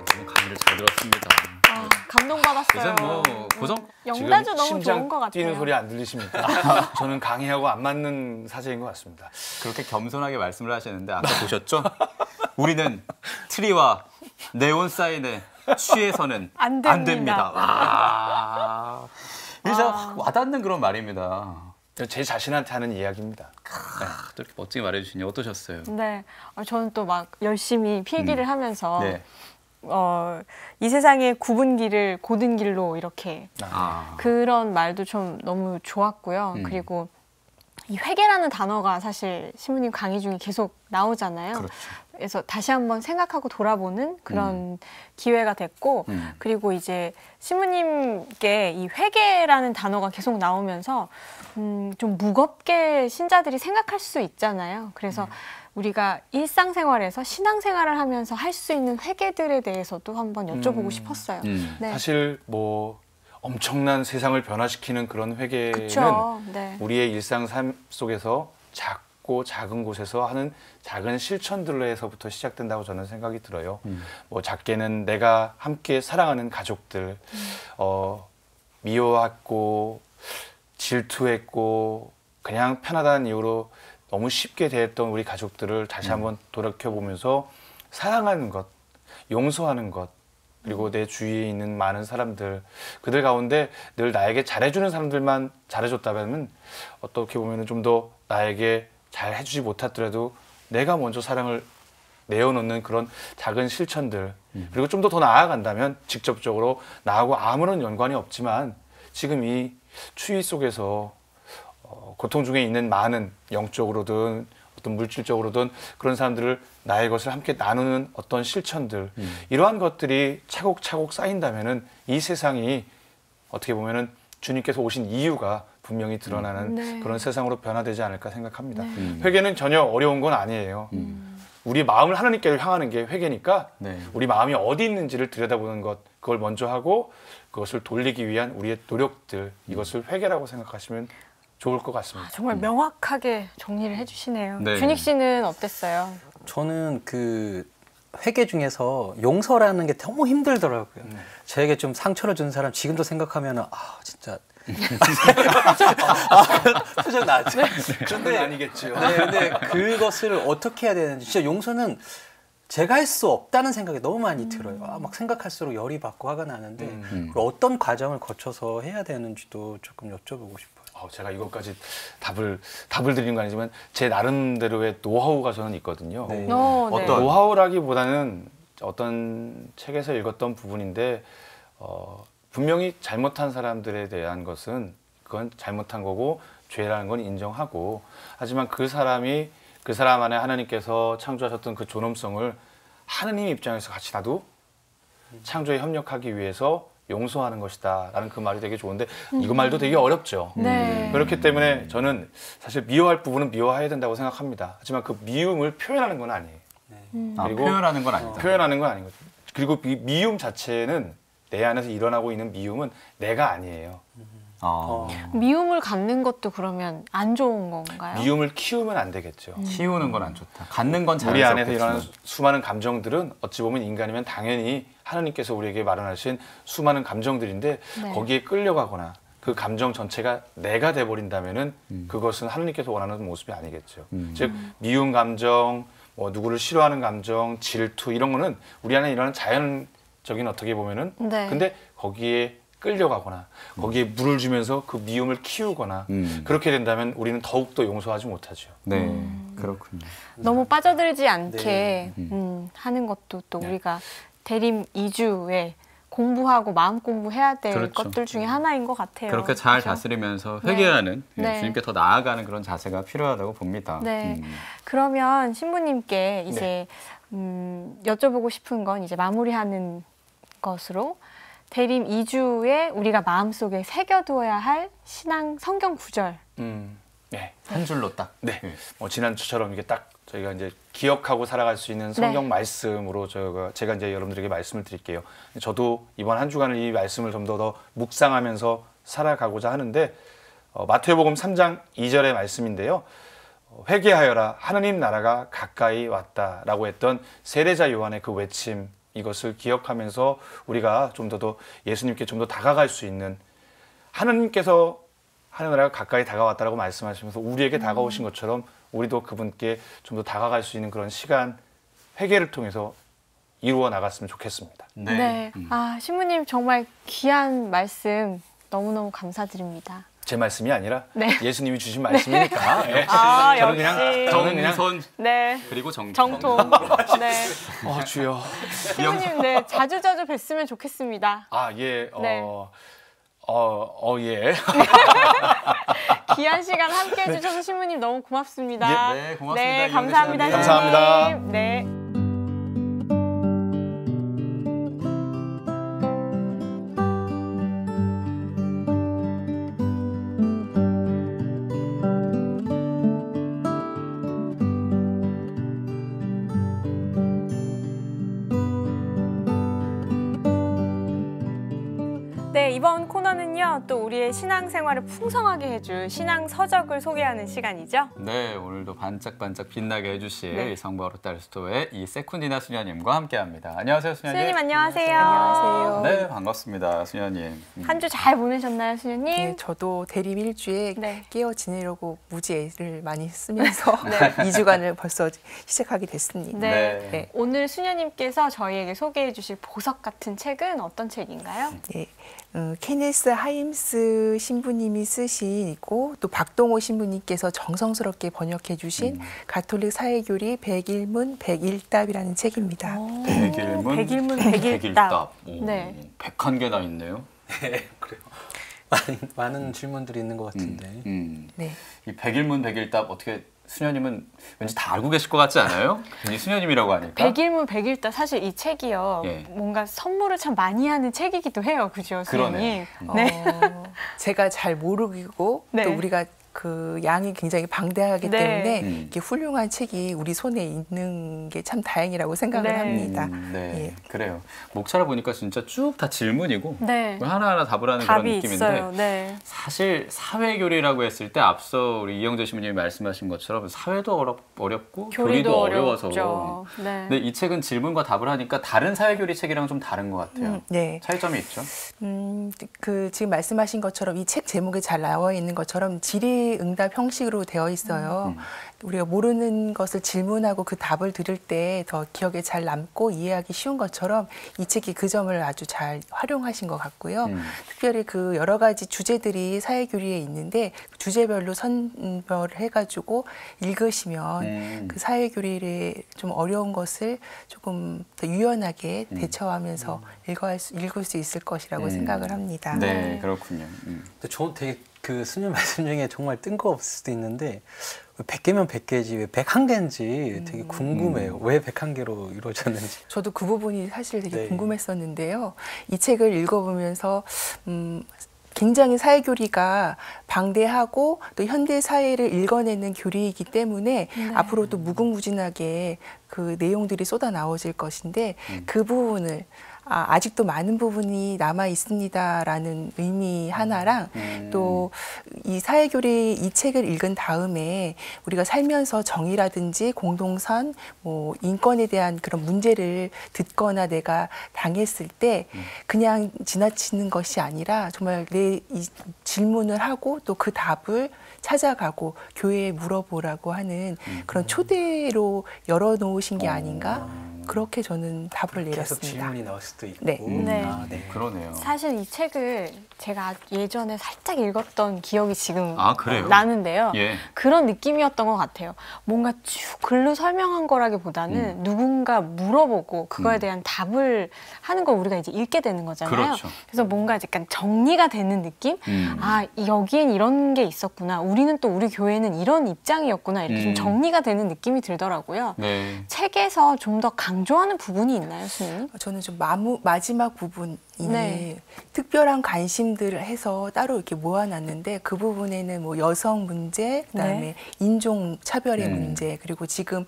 너무 강의를 잘 들었습니다. 감동받았어요. 뭐 고정 영다주 너무 좋은 것 같아요. 뛰는 소리 안 들리십니까? 저는 강의하고 안 맞는 사제인 것 같습니다. 그렇게 겸손하게 말씀을 하셨는데 아까 보셨죠? 우리는 트리와 네온 사인에 취해서는 안 됩니다. 와. 진짜 와닿는 그런 말입니다. 제 자신한테 하는 이야기입니다. 네. 또 이렇게 멋지게 말해주시니 어떠셨어요? 네, 저는 또 막 열심히 필기를 하면서 네. 이 세상의 굽은 길을 고든 길로 이렇게 그런 말도 좀 너무 좋았고요. 그리고 이 회개라는 단어가 사실 신부님 강의 중에 계속 나오잖아요. 그렇죠. 그래서 다시 한번 생각하고 돌아보는 그런 기회가 됐고, 그리고 이제 신부님께 이 회개라는 단어가 계속 나오면서 좀 무겁게 신자들이 생각할 수 있잖아요. 그래서 우리가 일상생활에서 신앙생활을 하면서 할 수 있는 회개들에 대해서도 한번 여쭤보고 싶었어요. 네. 사실 뭐 엄청난 세상을 변화시키는 그런 회개는 네. 우리의 일상 삶 속에서 작고 작은 곳에서 하는 작은 실천들로서부터 시작된다고 저는 생각이 들어요. 뭐 작게는 내가 함께 사랑하는 가족들, 미워했고 질투했고 그냥 편하다는 이유로 너무 쉽게 대했던 우리 가족들을 다시 한번 돌이켜보면서 사랑하는 것, 용서하는 것, 그리고 내 주위에 있는 많은 사람들, 그들 가운데 늘 나에게 잘해주는 사람들만 잘해줬다면 어떻게 보면 좀 더 나에게 잘 해주지 못했더라도 내가 먼저 사랑을 내어놓는 그런 작은 실천들, 그리고 좀 더 나아간다면 직접적으로 나하고 아무런 연관이 없지만 지금 이 추위 속에서 고통 중에 있는 많은 영적으로든 어떤 물질적으로든 그런 사람들을 나의 것을 함께 나누는 어떤 실천들, 이러한 것들이 차곡차곡 쌓인다면은 이 세상이 어떻게 보면은 주님께서 오신 이유가 분명히 드러나는 그런 세상으로 변화되지 않을까 생각합니다. 회개는 전혀 어려운 건 아니에요. 우리 마음을 하나님께로 향하는 게 회개니까 네. 우리 마음이 어디 있는지를 들여다보는 것, 그걸 먼저 하고 그것을 돌리기 위한 우리의 노력들, 이것을 회개라고 생각하시면 좋을 것 같습니다. 정말 명확하게 정리를 해주시네요. 네. 준익 씨는 어땠어요? 저는 그 회개 중에서 용서라는 게 너무 힘들더라고요. 저에게 좀 상처를 준 사람 지금도 생각하면 진짜 표정 나죠. 네. 그런데 아니겠죠. 네, 근데 그것을 어떻게 해야 되는지 진짜 용서는 제가 할 수 없다는 생각이 너무 많이 들어요. 막 생각할수록 열이 받고 화가 나는데 어떤 과정을 거쳐서 해야 되는지도 조금 여쭤보고 싶어요. 제가 이것까지 답을 드리는 건 아니지만 제 나름대로의 노하우가 저는 있거든요. 네. 어떤 노하우라기보다는 어떤 책에서 읽었던 부분인데 분명히 잘못한 사람들에 대한 것은 그건 잘못한 거고 죄라는 건 인정하고, 하지만 그 사람 안에 하나님께서 창조하셨던 그 존엄성을 하느님 입장에서 같이 나도 창조에 협력하기 위해서 용서하는 것이다 라는 그 말이 되게 좋은데 이거 말도 되게 어렵죠. 네. 그렇기 때문에 저는 사실 미워할 부분은 미워해야 된다고 생각합니다. 하지만 그 미움을 표현하는 건 아니에요. 그리고 표현하는 건 아니다. 표현하는 건 아닌 거죠. 그리고 미움 자체는 내 안에서 일어나고 있는 미움은 내가 아니에요. 미움을 갖는 것도 그러면 안 좋은 건가요? 미움을 키우면 안 되겠죠. 키우는 건 안 좋다. 갖는 건 우리 안에서 일어나는 수많은 감정들은 어찌 보면 인간이면 당연히 하나님께서 우리에게 마련하신 수많은 감정들인데 네. 거기에 끌려가거나 그 감정 전체가 내가 돼버린다면은 그것은 하나님께서 원하는 모습이 아니겠죠. 즉 미운 감정, 뭐 누구를 싫어하는 감정, 질투 이런 거는 우리 안에 일어나는 자연적인 어떻게 보면은 네. 근데 거기에 끌려가거나 거기에 물을 주면서 그 미움을 키우거나 그렇게 된다면 우리는 더욱더 용서하지 못하죠. 네, 그렇군요. 너무 빠져들지 않게 하는 것도 또 네. 우리가 대림 2주에 공부하고 마음 공부해야 될 그렇죠. 것들 중에 하나인 것 같아요. 그렇게 잘 그렇죠? 다스리면서 회개하는 네. 주님께 더 나아가는 그런 자세가 필요하다고 봅니다. 네. 그러면 신부님께 이제 여쭤보고 싶은 건 이제 마무리하는 것으로 대림 2주에 우리가 마음속에 새겨두어야 할 신앙 성경 구절. 네. 한 줄로 딱. 네. 지난주처럼 이게 딱 저희가 이제 기억하고 살아갈 수 있는 성경 네. 말씀으로 제가 이제 여러분들에게 말씀을 드릴게요. 저도 이번 한 주간을 이 말씀을 좀 더 묵상하면서 살아가고자 하는데 마태복음 3장 2절의 말씀인데요. 회개하여라 하느님 나라가 가까이 왔다라고 했던 세례자 요한의 그 외침, 이것을 기억하면서 우리가 좀 더 예수님께 좀 더 다가갈 수 있는, 하느님께서 하느님 나라가 가까이 다가왔다라고 말씀하시면서 우리에게 다가오신 것처럼 우리도 그분께 좀 더 다가갈 수 있는 그런 시간, 회개를 통해서 이루어 나갔으면 좋겠습니다. 네. 네. 신부님 정말 귀한 말씀 너무너무 감사드립니다. 제 말씀이 아니라 네. 예수님이 주신 말씀이니까. 네. 저는 그냥 손 네. 그리고 정통. 네. 주여. 신부님 네 자주자주 뵀으면 좋겠습니다. 예. 네. 예. 귀한 시간 함께 해주셔서 신부님 너무 고맙습니다. 네, 고맙습니다. 네, 감사합니다. 감사합니다. 네. 네, 이번 코너는요, 또 우리의 신앙생활을 풍성하게 해줄 신앙 서적을 소개하는 시간이죠. 네, 오늘도 반짝반짝 빛나게 해주실 성부하루 딸 스토어의 이 세쿤디나 수녀님과 함께합니다. 안녕하세요, 수녀님. 수녀님 안녕하세요. 안녕하세요. 네, 반갑습니다, 수녀님. 한 주 잘 보내셨나요, 수녀님? 네, 저도 대림 1주에 깨어 지내려고 무지 애를 많이 쓰면서 2주간을 벌써 시작하게 됐습니다. 네. 오늘 수녀님께서 저희에게 소개해 주실 보석 같은 책은 어떤 책인가요? 네. 케네스 하임스 신부님이 쓰시고 또 박동호 신부님께서 정성스럽게 번역해 주신 가톨릭 사회교리 백일문 백일답이라는 책입니다. 백일문 백일답. 네. 101개나 있네요. 네, 그래요. 많은 질문들이 있는 것 같은데. 네. 이 백일문 백일답 어떻게 수녀님은 왠지 다 알고 계실 것 같지 않아요? 괜히 수녀님이라고 하니까. 백일문 백일답 사실 이 책이요. 뭔가 선물을 참 많이 하는 책이기도 해요. 그죠, 수녀님? 그러네. 제가 잘 모르고 또 우리가 그 양이 굉장히 방대하기 때문에 이렇게 훌륭한 책이 우리 손에 있는 게 참 다행이라고 생각을 합니다. 네, 그래요. 목차를 보니까 진짜 쭉 다 질문이고 하나하나 답을 하는 그런 느낌인데 사실 사회교리라고 했을 때 앞서 우리 이영재 신부님이 말씀하신 것처럼 사회도 어렵고 교리도 어려워서 근데 이 책은 질문과 답을 하니까 다른 사회교리 책이랑 좀 다른 것 같아요. 차이점이 있죠? 그 지금 말씀하신 것처럼 이 책 제목에 잘 나와 있는 것처럼 질의응답 형식으로 되어 있어요. 우리가 모르는 것을 질문하고 그 답을 들을 때 더 기억에 잘 남고 이해하기 쉬운 것처럼 이 책이 그 점을 아주 잘 활용하신 것 같고요. 특별히 그 여러 가지 주제들이 사회교리에 있는데 주제별로 선별을 해가지고 읽으시면 그 사회교리의 좀 어려운 것을 조금 더 유연하게 대처하면서 읽을 수 있을 것이라고 생각을 합니다. 네, 그렇군요. 저는 되게 그 스님 말씀 중에 정말 뜬금없을 수도 있는데 100개면 100개지 왜 101개인지 되게 궁금해요. 왜 101개로 이루어졌는지. 저도 그 부분이 사실 되게 궁금했었는데요. 이 책을 읽어보면서 굉장히 사회교리가 방대하고 또 현대 사회를 읽어내는 교리이기 때문에 앞으로도 무궁무진하게 그 내용들이 쏟아 나오질 것인데 그 부분을 아직도 많은 부분이 남아 있습니다라는 의미 하나랑 또 이 사회교리 이 책을 읽은 다음에 우리가 살면서 정의라든지 공동선, 뭐 인권에 대한 그런 문제를 듣거나 내가 당했을 때 그냥 지나치는 것이 아니라 정말 내 이 질문을 하고 또 그 답을 찾아가고 교회에 물어보라고 하는 그런 초대로 열어놓으신 게 아닌가? 그렇게 저는 답을 내렸습니다. 계속 질문이 나올 수도 있고. 그러네요. 사실 이 책을 제가 예전에 살짝 읽었던 기억이 지금 그래요? 나는데요. 그런 느낌이었던 것 같아요. 뭔가 쭉 글로 설명한 거라기보다는 누군가 물어보고 그거에 대한 답을 하는 걸 우리가 이제 읽게 되는 거잖아요. 그렇죠. 그래서 뭔가 약간 정리가 되는 느낌? 여기엔 이런 게 있었구나. 우리는 또 우리 교회는 이런 입장이었구나. 이렇게 좀 정리가 되는 느낌이 들더라고요. 책에서 좀 더 강조하는 부분이 있나요, 스님? 저는 좀 마지막 부분이 특별한 관심들을 해서 따로 이렇게 모아놨는데 그 부분에는 뭐 여성 문제, 그다음에 인종 차별의 문제, 그리고 지금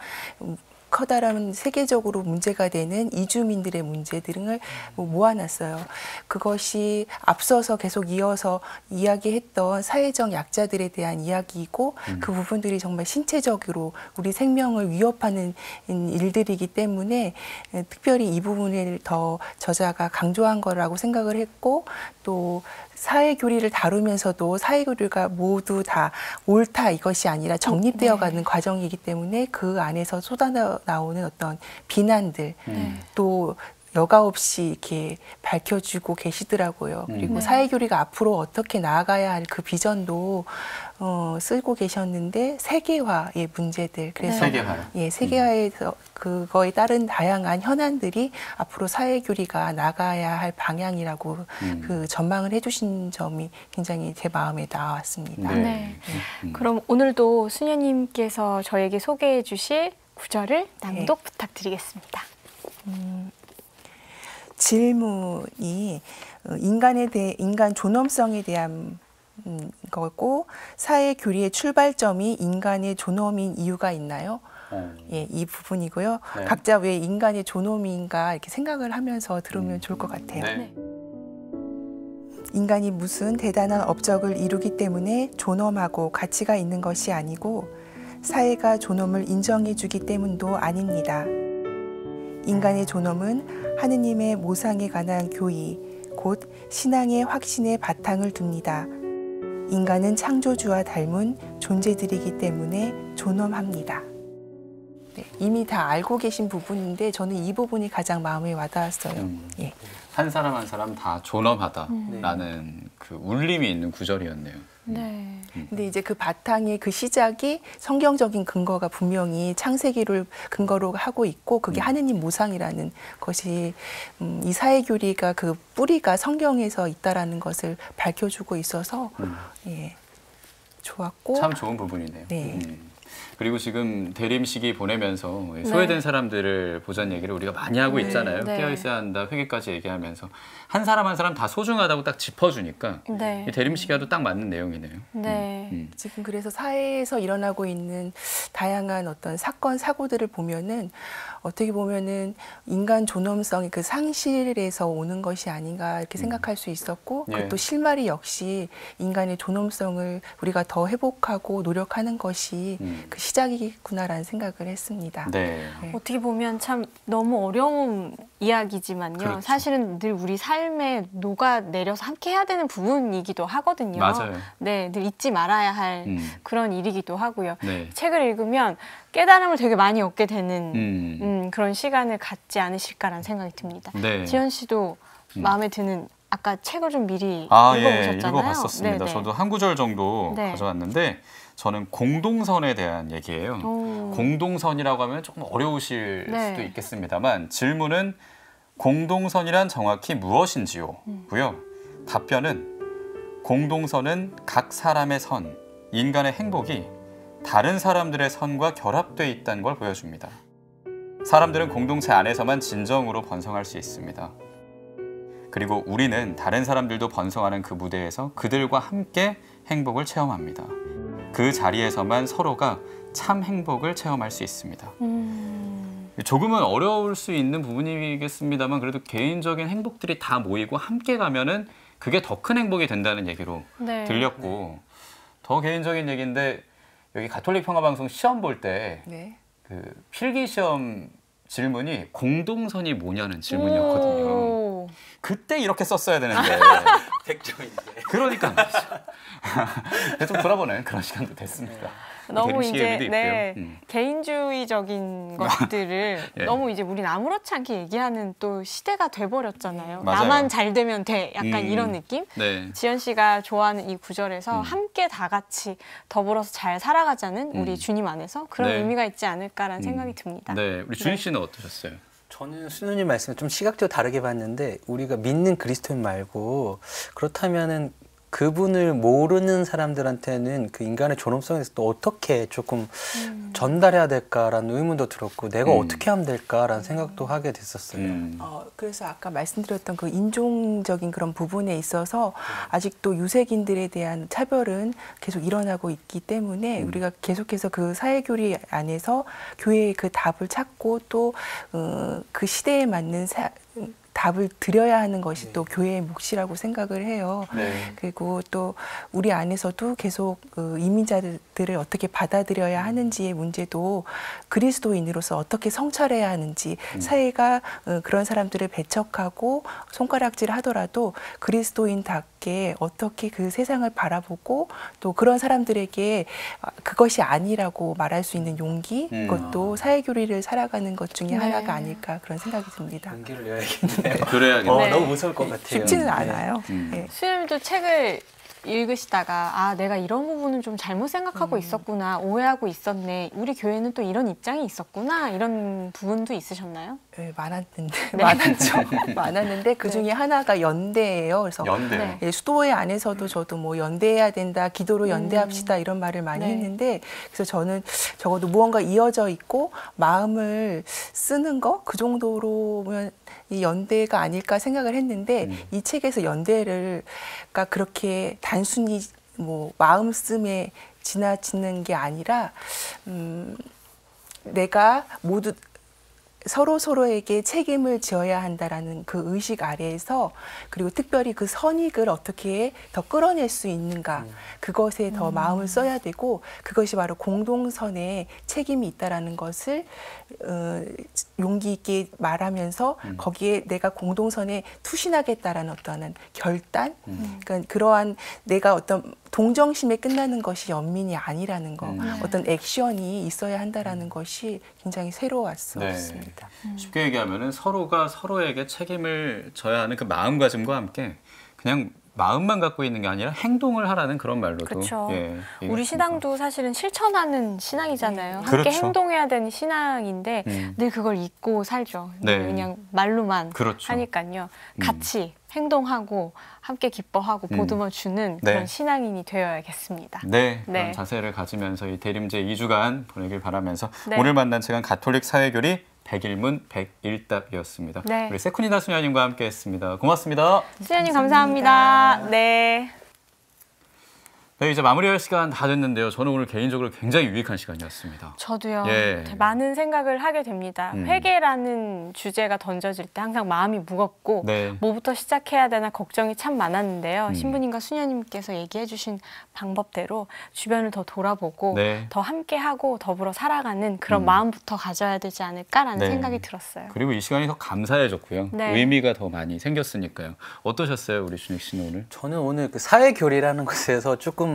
커다란 세계적으로 문제가 되는 이주민들의 문제 등을 모아놨어요. 그것이 앞서서 계속 이어서 이야기했던 사회적 약자들에 대한 이야기이고 그 부분들이 정말 신체적으로 우리 생명을 위협하는 일들이기 때문에 특별히 이 부분을 더 저자가 강조한 거라고 생각을 했고 또 사회교리를 다루면서도 사회교리가 모두 다 옳다 이것이 아니라 정립되어가는 과정이기 때문에 그 안에서 쏟아나오는 어떤 비난들 또 여과 없이 이렇게 밝혀주고 계시더라고요. 그리고 사회교리가 앞으로 어떻게 나아가야 할 그 비전도 쓰고 계셨는데 세계화의 문제들 그래서 세계화에서 그거에 따른 다양한 현안들이 앞으로 사회교리가 나가야 할 방향이라고 그 전망을 해주신 점이 굉장히 제 마음에 닿았습니다. 그럼 오늘도 수녀님께서 저에게 소개해 주실 구절을 낭독 부탁드리겠습니다. 질문이 인간 존엄성에 대한 거고 사회 교리의 출발점이 인간의 존엄인 이유가 있나요? 이 부분이고요. 각자 왜 인간의 존엄인가 이렇게 생각을 하면서 들으면 좋을 것 같아요. 인간이 무슨 대단한 업적을 이루기 때문에 존엄하고 가치가 있는 것이 아니고 사회가 존엄을 인정해 주기 때문도 아닙니다. 인간의 존엄은 하느님의 모상에 관한 교의, 곧 신앙의 확신에 바탕을 둡니다. 인간은 창조주와 닮은 존재들이기 때문에 존엄합니다. 이미 다 알고 계신 부분인데 저는 이 부분이 가장 마음에 와닿았어요. 한 사람 한 사람 다 존엄하다라는 그 울림이 있는 구절이었네요. 근데 이제 그 바탕의 그 시작이 성경적인 근거가 분명히 창세기를 근거로 하고 있고 그게 하느님 모상이라는 것이 이 사회교리가 그 뿌리가 성경에서 있다라는 것을 밝혀주고 있어서 좋았고 참 좋은 부분이네요. 그리고 지금 대림 시기 보내면서 소외된 사람들을 보자는 얘기를 우리가 많이 하고 있잖아요. 깨어 있어야 한다, 회개까지 얘기하면서 한 사람 한 사람 다 소중하다고 딱 짚어주니까 이 대림 시기와도 딱 맞는 내용이네요. 지금 그래서 사회에서 일어나고 있는 다양한 어떤 사건, 사고들을 보면은 어떻게 보면은 인간 존엄성의 그 상실에서 오는 것이 아닌가 이렇게 생각할 수 있었고 또 실마리 역시 인간의 존엄성을 우리가 더 회복하고 노력하는 것이 그 시작이구나라는 생각을 했습니다. 어떻게 보면 참 너무 어려운 이야기지만요. 그렇죠. 사실은 늘 우리 삶에 녹아내려서 함께 해야 되는 부분이기도 하거든요. 맞아요. 늘 잊지 말아야 할 그런 일이기도 하고요. 책을 읽으면 깨달음을 되게 많이 얻게 되는 그런 시간을 갖지 않으실까라는 생각이 듭니다. 지현 씨도 마음에 드는 아까 책을 좀 미리 읽어보셨잖아요. 읽어봤었습니다. 저도 한 구절 정도 가져왔는데 저는 공동선에 대한 얘기예요. 공동선이라고 하면 조금 어려우실 수도 있겠습니다만 질문은 공동선이란 정확히 무엇인지요? 고요. 답변은 공동선은 각 사람의 선, 인간의 행복이 다른 사람들의 선과 결합되어 있다는 걸 보여줍니다. 사람들은 공동체 안에서만 진정으로 번성할 수 있습니다. 그리고 우리는 다른 사람들도 번성하는 그 무대에서 그들과 함께 행복을 체험합니다. 그 자리에서만 서로가 참 행복을 체험할 수 있습니다. 조금은 어려울 수 있는 부분이겠습니다만 그래도 개인적인 행복들이 다 모이고 함께 가면은 그게 더 큰 행복이 된다는 얘기로 들렸고 더 개인적인 얘기인데 여기 가톨릭 평화방송 시험 볼 때 그 필기 시험 질문이 공동선이 뭐냐는 질문이었거든요. 그때 이렇게 썼어야 되는데 100점인데. 그러니까 좀 돌아보는 그런 시간도 됐습니다. 너무 이제 개인주의적인 것들을 너무 이제 우린 아무렇지 않게 얘기하는 또 시대가 돼버렸잖아요. 맞아요. 나만 잘 되면 돼. 약간 이런 느낌? 지연 씨가 좋아하는 이 구절에서 함께 다 같이 더불어서 잘 살아가자는 우리 주님 안에서 그런 의미가 있지 않을까라는 생각이 듭니다. 우리 주인 씨는 어떠셨어요? 저는 수누님 말씀을 좀 시각적으로 다르게 봤는데 우리가 믿는 그리스도인 말고 그렇다면은 그분을 모르는 사람들한테는 그 인간의 존엄성에서 또 어떻게 조금 전달해야 될까라는 의문도 들었고 내가 어떻게 하면 될까라는 생각도 하게 됐었어요. 그래서 아까 말씀드렸던 그 인종적인 그런 부분에 있어서 아직도 유색인들에 대한 차별은 계속 일어나고 있기 때문에 우리가 계속해서 그 사회교리 안에서 교회의 그 답을 찾고 또 그 시대에 맞는 답을 드려야 하는 것이 또 교회의 몫이라고 생각을 해요. 그리고 또 우리 안에서도 계속 이민자들을 어떻게 받아들여야 하는지의 문제도 그리스도인으로서 어떻게 성찰해야 하는지 사회가 그런 사람들을 배척하고 손가락질을 하더라도 그리스도인답게 어떻게 그 세상을 바라보고 또 그런 사람들에게 그것이 아니라고 말할 수 있는 용기 그것도 사회교리를 살아가는 것 중에 하나가 아닐까 그런 생각이 듭니다. 용기를 내야겠네요. 그래야겠네요. 너무 무서울 것 같아요. 쉽지는 않아요. 수님도 책을 읽으시다가 내가 이런 부분은 좀 잘못 생각하고 있었구나, 오해하고 있었네, 우리 교회는 또 이런 입장이 있었구나 이런 부분도 있으셨나요? 많았는데 그 중에 하나가 연대예요. 그래서 수도회 안에서도 저도 뭐 연대해야 된다, 기도로 연대합시다 이런 말을 많이 했는데 그래서 저는 적어도 무언가 이어져 있고 마음을 쓰는 거 그 정도로면 이 연대가 아닐까 생각을 했는데 이 책에서 연대가 그렇게 단순히 뭐 마음씀에 지나치는 게 아니라 내가 모두 서로에게 책임을 지어야 한다라는 그 의식 아래에서 그리고 특별히 그 선익을 어떻게 더 끌어낼 수 있는가 그것에 더 마음을 써야 되고 그것이 바로 공동선에 책임이 있다라는 것을 용기 있게 말하면서 거기에 내가 공동선에 투신하겠다라는 어떤 결단 그러니까 그러한 내가 어떤 동정심에 끝나는 것이 연민이 아니라는 거 어떤 액션이 있어야 한다라는 것이 굉장히 새로웠습니다. 쉽게 얘기하면은 서로가 서로에게 책임을 져야 하는 그 마음가짐과 함께 그냥 마음만 갖고 있는 게 아니라 행동을 하라는 그런 말로도. 그렇죠. 예, 우리 신앙도 사실은 실천하는 신앙이잖아요. 함께 그렇죠. 행동해야 되는 신앙인데 늘 그걸 잊고 살죠. 네. 그냥 말로만 그렇죠. 하니까요. 같이 행동하고 함께 기뻐하고 보듬어 주는 그런 신앙인이 되어야겠습니다. 네, 그런 자세를 가지면서 이 대림제 2주간 보내길 바라면서 오늘 만난 책은 가톨릭 사회교리 100일문 101답이었습니다. 네. 우리 세쿠니나 수녀님과 함께했습니다. 고맙습니다. 수녀님 감사합니다. 네. 네, 이제 마무리할 시간 다 됐는데요. 저는 오늘 개인적으로 굉장히 유익한 시간이었습니다. 저도요. 예. 많은 생각을 하게 됩니다. 회개라는 주제가 던져질 때 항상 마음이 무겁고 뭐부터 시작해야 되나 걱정이 참 많았는데요. 신부님과 수녀님께서 얘기해 주신 방법대로 주변을 더 돌아보고 더 함께하고 더불어 살아가는 그런 마음부터 가져야 되지 않을까라는 생각이 들었어요. 그리고 이 시간이 더 감사해졌고요. 의미가 더 많이 생겼으니까요. 어떠셨어요, 우리 준익 씨는 오늘? 저는 오늘 그 사회교리라는 것에서 조금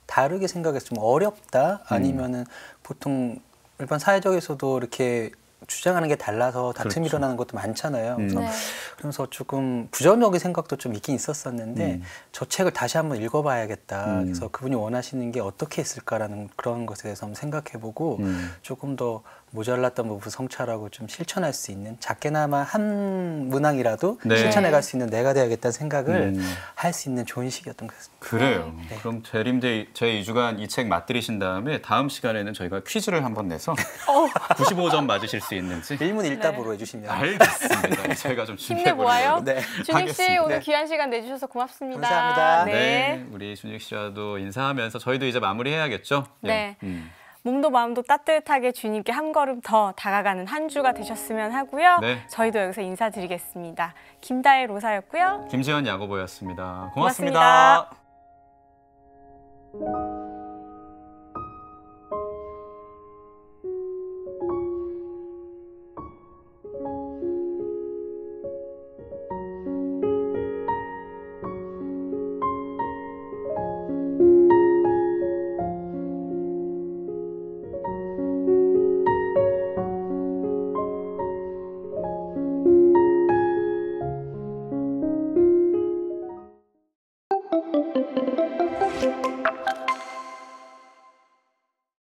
다르게 생각해서 좀 어렵다 아니면은 보통 일반 사회적에서도 이렇게 주장하는 게 달라서 다툼이 일어나는 것도 많잖아요. 그래서 조금 부정적인 생각도 좀 있긴 있었었는데 저 책을 다시 한번 읽어봐야겠다. 그래서 그분이 원하시는 게 어떻게 있을까라는 그런 것에 대해서 한번 생각해보고 조금 더 모자랐던 부분 성찰하고 좀 실천할 수 있는 작게나마 한 문항이라도 실천해갈 수 있는 내가 돼야겠다는 생각을 할 수 있는 좋은 시기였던 것 같습니다. 그래요. 그럼 대림제 제2주간 이 책 맛들이신 다음에 다음 시간에는 저희가 퀴즈를 한번 내서 95점 맞으실 수 있는지 1문 1답으로 해주시면 알겠습니다. 저희가 좀 힘내보아요. 준익 씨 오늘 귀한 시간 내주셔서 고맙습니다. 감사합니다. 네, 우리 준익 씨와도 인사하면서 저희도 이제 마무리해야겠죠? 네. 몸도 마음도 따뜻하게 주님께 한 걸음 더 다가가는 한 주가 되셨으면 하고요. 저희도 여기서 인사드리겠습니다. 김다혜 로사였고요. 김지현 야고보였습니다. 고맙습니다.